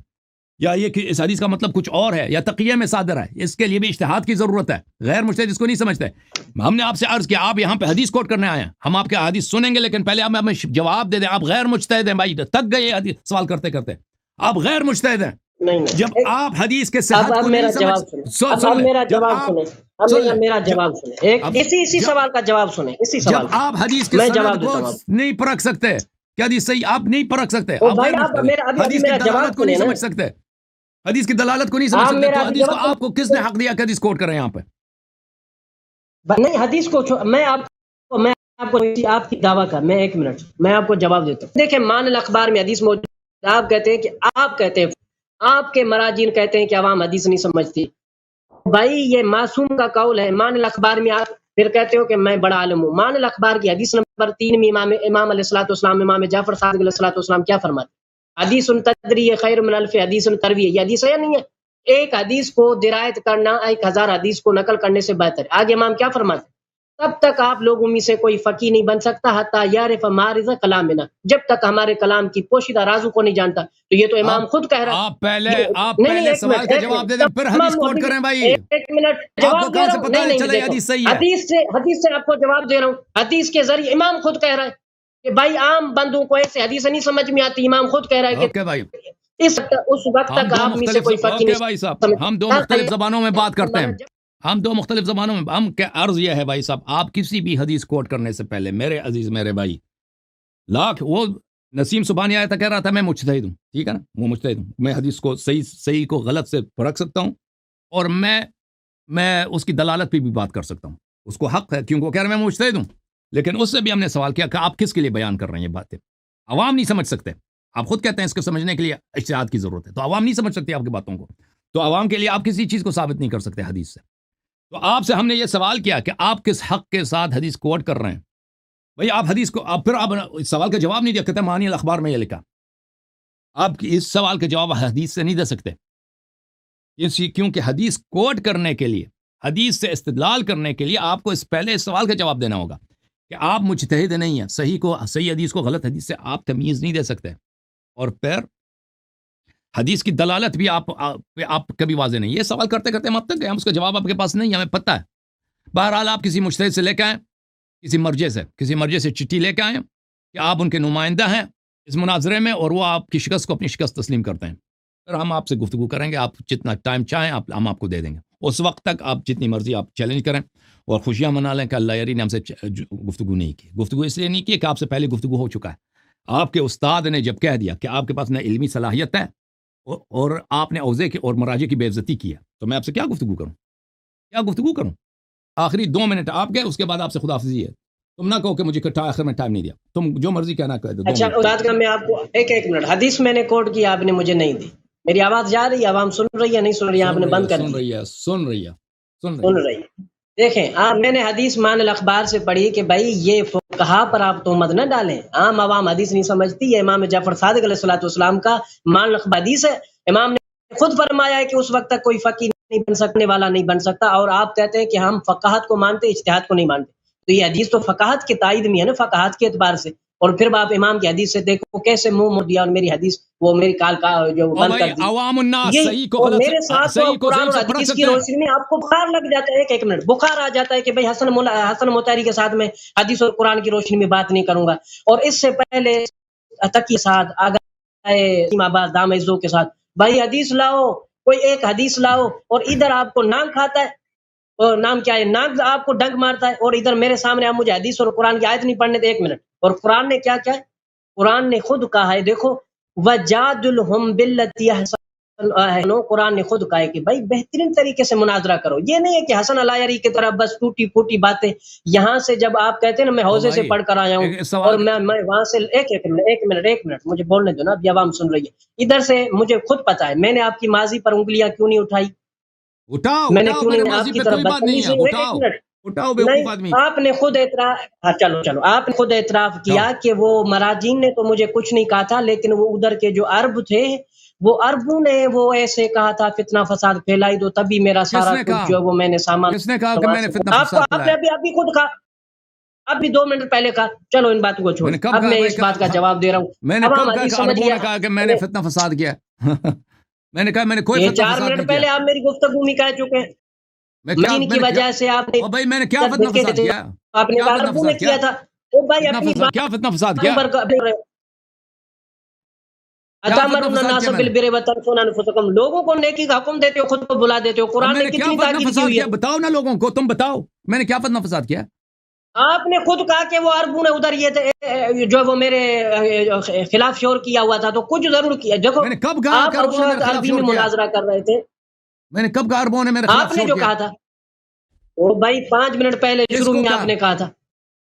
یا یہ کہ اس حدیث کا مطلب کچھ اور ہے یا تقیہ میں صادر ہے، اس کے لیے بھی اجتہاد کی ضرورت ہے. غیر مجتہد اس کو نہیں سمجھتے. ہم نے آپ سے عرض کیا آپ یہاں پہ حدیث کوٹ کرنے آئے ہیں، ہم آپ کے حدیث سنیں گے لیکن پہلے آپ ہمیں جواب دے دیں. آپ غیر مجتہد ہیں بھائی. تک گئے حدیث سوال کرتے کرتے آپ غیر مجتہد ہیں. جب آپ حدیث کے صحت کو نہیں اسی سوال کا جواب سنیں. جب آپ حدیث کے سند کو نہیں پرکھ سکتے کہ حدیث صحیح آپ نہیں پرکھ سکتے، آپ حدیث کی دلالت کو نہیں سمجھ سکتے، حدیث کی دلالت کو نہیں سمجھ سکتے تو حدیث کو آپ کو کس نے حق دیا کہ حدیث کوٹ کریں یہاں پہ؟ نہیں حدیث کو میں آپ کو آپ کی دعویٰ کا میں ایک منٹ میں آپ کو جواب دیتا ہوں. دیکھیں مان الاخبار میں حدیث موجود ہے. آپ کہتے ہیں آپ کے مراجین کہتے ہیں کہ عوام حدیث نہیں سمجھتی. بھائی یہ معصوم کا قول ہے. مان الاخبار میں آپ پھر کہتے ہو کہ میں بڑا عالم ہوں. مان الاخبار کی حدیث نمبر 3 میں امام علیہ الصلوۃ والسلام امام جعفر صادق علیہ الصلوۃ والسلام کیا فرماتے ہیں؟ حدیث تدری خیر من الف حدیث تروی. یہ حدیث ہے یا نہیں ہے؟ ایک حدیث کو درایت کرنا 1000 حدیث کو نقل کرنے سے بہتر ہے. آگے امام کیا فرماتے ہیں؟ تب تک آپ لوگوں میں سے کوئی فقیہ نہیں بن سکتا حتی یعرف معارض کلامنا، جب تک ہمارے کلام کی پوشیدہ رازوں کو نہیں جانتا. تو یہ تو امام خود کہہ رہا ہے. آپ پہلے سوال کا جواب دے دیں پھر حدیث کوٹ کریں. بھائی ایک منٹ جواب دے رہا ہوں. نہیں حدیث صحیح ہے. حدیث سے آپ کو جواب دے رہا ہوں. حدیث کے ذریعے امام خود کہہ رہا ہے کہ بھائی عام بندوں کو ایسے حدیث نہیں سمجھ میں آتی. امام خود کہہ رہا ہے کہ بھائی اس وقت تک آپ میں سے کوئی فقیہ نہیں. بھائی صاحب ہم دو مختلف زبانوں میں بات کرتے ہیں. ہم دو مختلف زبانوں میں ہم کیا عرض یہ ہے بھائی صاحب، آپ کسی بھی حدیث کوٹ کرنے سے پہلے میرے عزیز میرے بھائی وہ نسیم سبحانی آیا تھا کہہ رہا تھا میں مجتہد ہوں، ٹھیک ہے نا، وہ مجتہد ہوں، میں حدیث کو صحیح کو غلط سے پرکھ سکتا ہوں اور میں اس کی دلالت پہ بھی بات کر سکتا ہوں. اس کو حق ہے کیونکہ وہ کہہ رہا ہے میں مجتہد ہوں. لیکن اس سے بھی ہم نے سوال کیا کہ آپ کس کے لیے بیان کر رہے ہیں یہ باتیں؟ عوام نہیں سمجھ سکتے. آپ خود کہتے ہیں اس کو سمجھنے کے لیے اجتہاد کی ضرورت ہے، تو عوام نہیں سمجھ سکتی آپ کی باتوں کو. تو عوام کے لیے آپ کسی چیز کو ثابت نہیں کر سکتے حدیث سے. تو آپ سے ہم نے یہ سوال کیا کہ آپ کس حق کے ساتھ حدیث کوٹ کر رہے ہیں. بھئی آپ حدیث کو آپ سوال کا جواب نہیں دیا. کہتے ہیں معنی الاخبار میں یہ لکھا. آپ اس سوال کا جواب حدیث سے نہیں دے سکتے کیونکہ حدیث کوٹ کرنے کے لیے، حدیث سے استدلال کرنے کے لیے آپ کو پہلے اس سوال کا جواب دینا ہوگا کہ آپ مجتہد نہیں ہیں. صحیح حدیث کو غلط حدیث سے آپ تمیز نہیں دے سکتے. اور پھر حدیث کی دلالت بھی آپ کبھی واضح نہیں. یہ سوال کرتے کرتے ہم اب تک گئے، ہم اس کا جواب آپ کے پاس نہیں، ہمیں پتہ ہے. بہرحال آپ کسی مجتہد سے لے کے آئیں، کسی مرجع سے چٹھی لے کے آئیں کہ آپ ان کے نمائندہ ہیں اس مناظرے میں اور وہ آپ کی شکست کو اپنی شکست تسلیم کرتے ہیں. پھر ہم آپ سے گفتگو کریں گے. آپ جتنا ٹائم چاہیں ہم آپ کو دے دیں گے. اس وقت تک آپ جتنی مرضی آپ چیلنج کریں اور خوشیاں منا لیں کہ اللہ یاری نے ہم سے گفتگو نہیں کی. گفتگو اس لیے نہیں کی کہ آپ سے پہلے گفتگو ہو چکا ہے. آپ کے استاد نے جب کہہ دیا کہ آپ کے پاس نہ علمی صلاحیت ہے اور آپ نے اوضاع کی اور مراجع کی بے عزتی کی ہے، تو میں آپ سے کیا گفتگو کروں؟ آخری 2 منٹ آپ گئے، اس کے بعد آپ سے خداحافظی ہے. تم نہ کہو کہ مجھے آخر میں ٹائم نہیں دیا. تم جو مرضی کہنا کہہ دو. اچھا استاد کا میں آپ کو ایک منٹ حدیث میں نے کوٹ کی، آپ نے مجھے نہیں دی. میری آواز جا رہی ہے؟ عوام سن رہی ہے نہیں سن رہی ہے؟ آپ نے بند کر دیا. سن رہی ہے. دیکھیں میں نے حدیث مان الاخبار سے پڑھی کہ بھائی یہ فقہا پر آپ تہمت نہ ڈالیں. عوام حدیث نہیں سمجھتی. یہ امام جعفر صادق علیہ الصلوۃ والسلام کا مان الاخبار حدیث ہے. امام نے خود فرمایا ہے کہ اس وقت تک کوئی فقیہ نہیں بن سکنے والا نہیں بن سکتا. اور آپ کہتے ہیں کہ ہم فقاہت کو مانتے اجتہاد کو نہیں مانتے. تو یہ حدیث تو فقاہت کے تائید میں ہے نا، فقاہت کے اعتبار سے. اور پھر آپ امام کی حدیث سے دیکھو کیسے منہ موڑ دیا اور میری حدیث وہ میری کال کا جو بند کر دی. عوام الناس صحیح کو غلط میرے ساتھ قرآن اور حدیث کی روشنی میں آپ کو بخار لگ جاتا ہے. ایک منٹ بخار آ جاتا ہے کہ بھائی حسن مطہری کے ساتھ میں حدیث اور قرآن کی روشنی میں بات نہیں کروں گا. اور اس سے پہلے تقی ساتھ آگاہ آباد دام عزو کے ساتھ بھائی حدیث لاؤ، کوئی ایک حدیث لاؤ، اور ادھر آپ کو نام کھاتا ہے، اور نام کیا ہے، ناگ آپ کو ڈنک مارتا ہے، اور ادھر میرے سامنے آپ مجھے حدیث اور قرآن کی آیت نہیں پڑھنے دے. ایک منٹ. اور قرآن نے کیا کیا ہے؟ قرآن نے خود کہا ہے، دیکھو وَجَادِلْهُمْ بِالَّتِي أَحْسَنُ. قرآن نے خود کہا ہے کہ بھائی بہترین طریقے سے مناظرہ کرو. یہ نہیں ہے کہ حسن العیاری کی طرح بس ٹوٹی پھوٹی باتیں. یہاں سے جب آپ کہتے ہیں نا میں حوزے سے پڑھ کر آیا ہوں اور میں وہاں سے ایک منٹ مجھے بولنے دو نا، اب عوام سن رہی ہے. ادھر سے مجھے خود پتا ہے میں نے آپ کی ماضی پر انگلیاں کیوں نہیں اٹھائی. میں نے کیوں نہیں آپ کی طرف آپ نے خود اعتراف چلو آپ نے خود اعتراف کیا کہ وہ مراجین نے تو مجھے کچھ نہیں کہا تھا، لیکن وہ ادھر کے جو عرب تھے وہ عربوں نے وہ ایسے کہا تھا فتنہ فساد پھیلائی دو، تبھی میرا سارا کچھ جو وہ میں نے سامان. کس نے کہا کہ میں نے فتنہ فساد پھیلایا؟ آپ نے ابھی خود کہا، ابھی 2 منٹ پہلے کہا. چلو ان باتوں کو چھوڑ، اب میں اس بات کا جواب دے رہا ہوں. میں نے کہا کہ میں نے فتنہ فساد کیا. میں نے کہا میں نے کوئی فتنہ فساد نہیں کیا. 4 منٹ پہلے آپ میری گفتگو میں کہہ چکے ہیں. مدین کی وجہ سے آپ نے بھائی میں نے کیا فتنہ فساد کیا؟ آپ نے عربوں نے کیا تھا. او بھائی اپنی کیا فتنہ فساد کیا؟ اتامرون الناس بالبر وتنسون انفسکم. لوگوں کو نیکی کا حکم دیتے ہو، خود کو بلا دیتے ہو. قرآن نے کتنی تاکید کی ہوئی ہے؟ بتاؤ نا لوگوں کو، تم بتاؤ میں نے کیا فتنہ فساد کیا. آپ نے خود کہا کہ وہ عربوں نے ادھر یہ جو وہ میرے خلاف شور کیا ہوا تھا، تو کچھ ضرور کیا. دیکھو میں نے کب کہا آپ اس وقت عربی میں مناظرہ کر رہے تھے. میں نے کب کہا عربوں نے میرے خلاف آپ نے جو کہا تھا وہ بھائی 5 منٹ پہلے شروع میں آپ نے کہا تھا.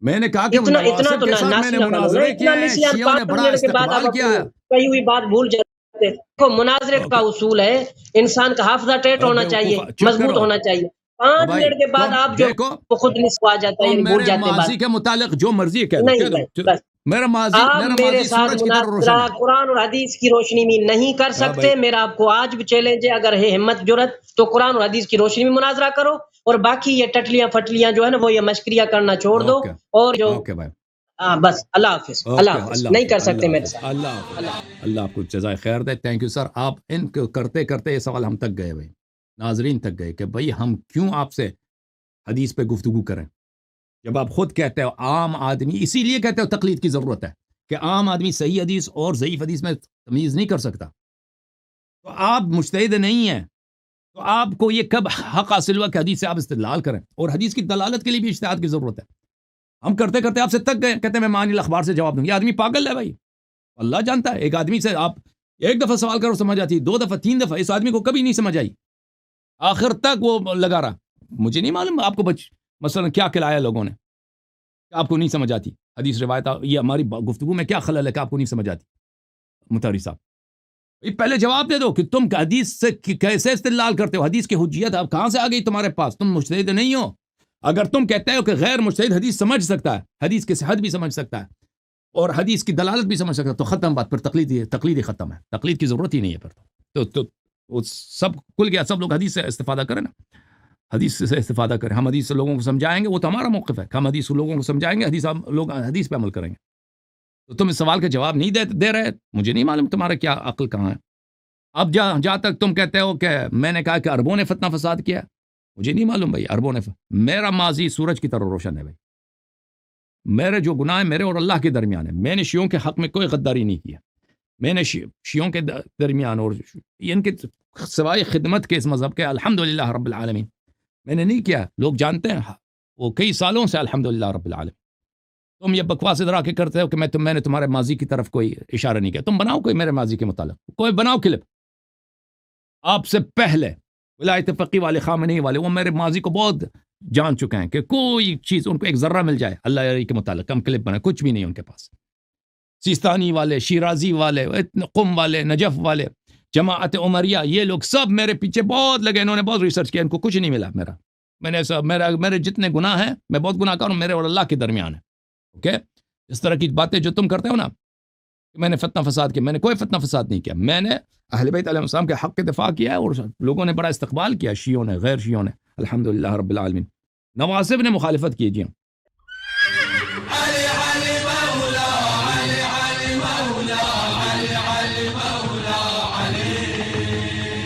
میں نے کہا کہ اتنا تو ناسی نہ بنو، اتنا نسیان 5 منٹ کے بعد آپ کئی ہوئی بات بھول جاتے. دیکھو مناظرے کا اصول ہے انسان کا حافظہ ٹیٹ ہونا چاہیے، مضبوط ہونا چاہیے. 5 منٹ کے بعد آپ جو خود نسو آ جاتا ہے، بھول جاتے ہیں ماضی کے متعلق جو مرضی کہہ نہیں. بس میرا ماضی آپ میرے ساتھ مناظرہ قرآن اور حدیث کی روشنی میں نہیں کر سکتے. میرا آپ کو آج بھی چیلنج ہے، اگر ہے ہمت جرت تو قرآن اور حدیث کی روشنی میں مناظرہ کرو، اور باقی یہ ٹٹلیاں پھٹلیاں جو ہے نا وہ یہ مشکریہ کرنا چھوڑ دو. اور جو بس اللہ حافظ، اللہ حافظ. نہیں کر سکتے میرے ساتھ. اللہ آپ کو جزائے خیر دے. Thank you sir. آپ ان کرتے کرتے یہ سوال ہم تک گئے بھائی، ناظرین تک گئے کہ بھائی ہم کیوں آپ سے حدیث پہ گفتگو کریں جب آپ خود کہتے ہو عام آدمی، اسی لیے کہتے ہو تقلید کی ضرورت ہے کہ عام آدمی صحیح حدیث اور ضعیف حدیث میں تمیز نہیں کر سکتا. تو آپ مجتہد نہیں ہیں، تو آپ کو یہ کب حق حاصل ہوا کہ حدیث سے آپ استدلال کریں؟ اور حدیث کی دلالت کے لیے بھی اجتہاد کی ضرورت ہے. ہم کرتے کرتے آپ سے تک گئے، کہتے ہیں میں مانی الاخبار سے جواب دوں. یہ آدمی پاگل ہے بھائی، اللہ جانتا ہے. ایک آدمی سے آپ ایک دفعہ سوال کرو سمجھ آتی، 2 دفعہ 3 دفعہ، اس آدمی کو کبھی نہیں سمجھ آئی. آخر تک وہ لگا رہا. مجھے نہیں معلوم آپ کو مثلا کیا کھلایا لوگوں نے کہ آپ کو نہیں سمجھ آتی حدیث روایت. یہ ہماری گفتگو میں کیا خلل ہے کہ آپ کو نہیں سمجھ آتی؟ مطہری صاحب پہلے جواب دے دو کہ تم حدیث سے کیسے استدلال کرتے ہو؟ حدیث کی حجیت اب کہاں سے آ گئی تمہارے پاس؟ تم مجتہد نہیں ہو. اگر تم کہتے ہو کہ غیر مجتہد حدیث سمجھ سکتا ہے، حدیث کی صحت بھی سمجھ سکتا ہے اور حدیث کی دلالت بھی سمجھ سکتا ہے، تو ختم بات. پھر تقلید ہی ختم ہے. تقلید کی ضرورت ہی نہیں ہے پھر. تو سب کھل گیا. سب لوگ حدیث سے استفادہ کریں نا، حدیث سے استفادہ کریں. ہم حدیث سے لوگوں کو سمجھائیں گے، وہ تو ہمارا موقف ہے. ہم حدیث لوگوں کو سمجھائیں گے، لوگ حدیث پہ عمل کریں گے. تو تم اس سوال کا جواب نہیں دے رہے. مجھے نہیں معلوم تمہارا کیا عقل کہاں ہے. اب جہاں تک تم کہتے ہو کہ میں نے کہا کہ عربوں نے فتنہ فساد کیا، مجھے نہیں معلوم بھائی. عربوں نے میرا ماضی سورج کی طرح روشن ہے بھائی. میرے جو گناہ ہیں میرے اور اللہ کے درمیان ہے. میں نے شیعوں کے حق میں کوئی غداری نہیں کیا. میں نے شیعوں کے درمیان اور ان کے سوائے خدمت کے اس مذہب کے الحمدللہ رب العالمین میں نے نہیں کیا. لوگ جانتے ہیں وہ کئی سالوں سے الحمدللہ رب العالمین. تم یہ بکواس ادھر آ کے کرتے ہو کہ میں نے تمہارے ماضی کی طرف کوئی اشارہ نہیں کیا. تم بناؤ کوئی میرے ماضی کے متعلق کوئی بناؤ کلپ. آپ سے پہلے ولایت فقی والے خامنئی والے وہ میرے ماضی کو بہت جان چکے ہیں کہ کوئی چیز ان کو ایک ذرہ مل جائے اللہ علیہ کے متعلق ہم کلپ بنائے، کچھ بھی نہیں ان کے پاس. سیستانی والے، شیرازی والے، قم والے، نجف والے، جماعت عمریہ، یہ لوگ سب میرے پیچھے بہت لگے. انہوں نے بہت ریسرچ کیا، ان کو کچھ نہیں ملا. میرے جتنے گناہ ہیں میں بہت گناہ کار ہوں، میرے اور اللہ کے درمیان ہے. اوکے اس طرح کی باتیں جو تم کرتے ہو نا کہ میں نے فتنہ فساد کیا، میں نے کوئی فتنہ فساد نہیں کیا. میں نے اہل بیت علیہ السلام کے حق کے دفاع کیا ہے اور لوگوں نے بڑا استقبال کیا، شیعوں نے، غیر شیعوں نے، الحمدللہ رب العالمین. نواسب نے مخالفت کی. جی